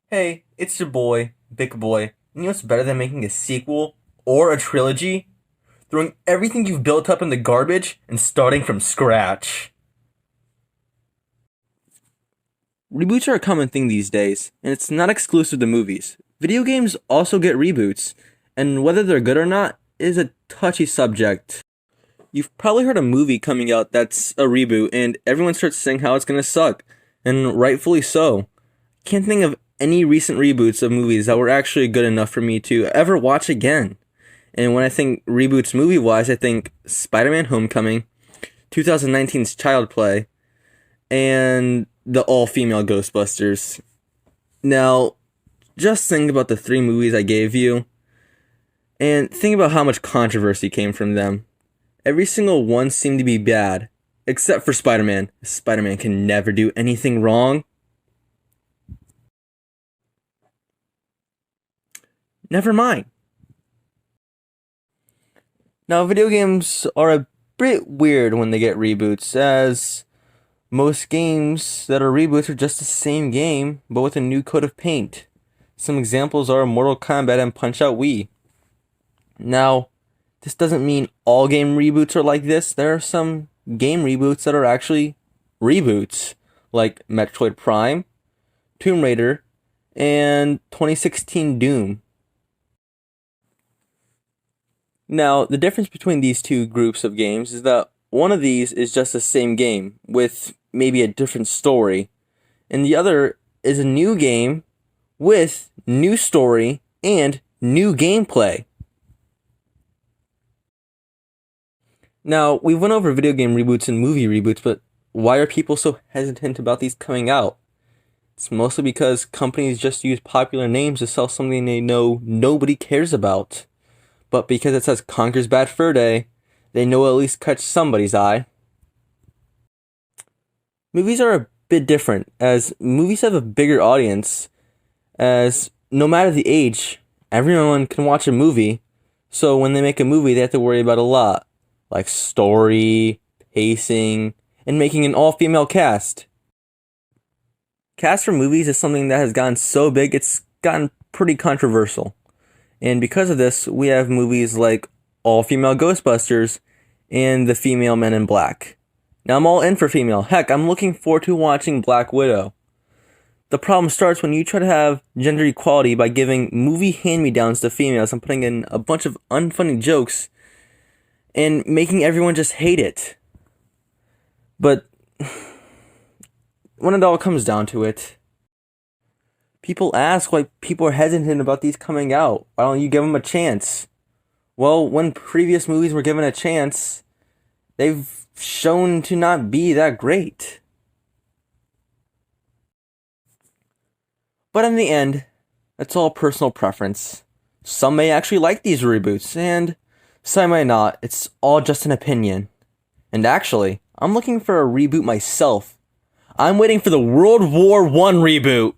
Hey, it's your boy, Big Boy. And you know what's better than making a sequel or a trilogy? Throwing everything you've built up in the garbage and starting from scratch. Reboots are a common thing these days, and it's not exclusive to movies. Video games also get reboots, and whether they're good or not is a touchy subject. You've probably heard a movie coming out that's a reboot, and everyone starts saying how it's gonna suck, and rightfully so. Can't think of any recent reboots of movies that were actually good enough for me to ever watch again. And when I think reboots movie-wise, I think Spider-Man Homecoming, 2019's Child Play, and the all-female Ghostbusters. Now, just think about the three movies I gave you, and think about how much controversy came from them. Every single one seemed to be bad, except for Spider-Man. Spider-Man can never do anything wrong. Never mind. Now, video games are a bit weird when they get reboots, as most games that are reboots are just the same game, but with a new coat of paint. Some examples are Mortal Kombat and Punch-Out Wii. Now, this doesn't mean all game reboots are like this. There are some game reboots that are actually reboots, like Metroid Prime, Tomb Raider, and 2016 Doom. Now, the difference between these two groups of games is that one of these is just the same game with maybe a different story, and the other is a new game with new story and new gameplay. Now, we went over video game reboots and movie reboots, but why are people so hesitant about these coming out? It's mostly because companies just use popular names to sell something they know nobody cares about. But because it says Conker's Bad Fur Day, they know at least catch somebody's eye. Movies are a bit different, as movies have a bigger audience, as no matter the age, everyone can watch a movie, so when they make a movie they have to worry about a lot, like story, pacing, and making an all-female cast. Cast for movies is something that has gotten so big it's gotten pretty controversial. And because of this, we have movies like all-female Ghostbusters and the female Men in Black. Now, I'm all in for female. Heck, I'm looking forward to watching Black Widow. The problem starts when you try to have gender equality by giving movie hand-me-downs to females and putting in a bunch of unfunny jokes and making everyone just hate it. But when it all comes down to it, people ask why people are hesitant about these coming out. Why don't you give them a chance? Well, when previous movies were given a chance, they've shown to not be that great. But in the end, it's all personal preference. Some may actually like these reboots, and some may not. It's all just an opinion. And actually, I'm looking for a reboot myself. I'm waiting for the World War I reboot.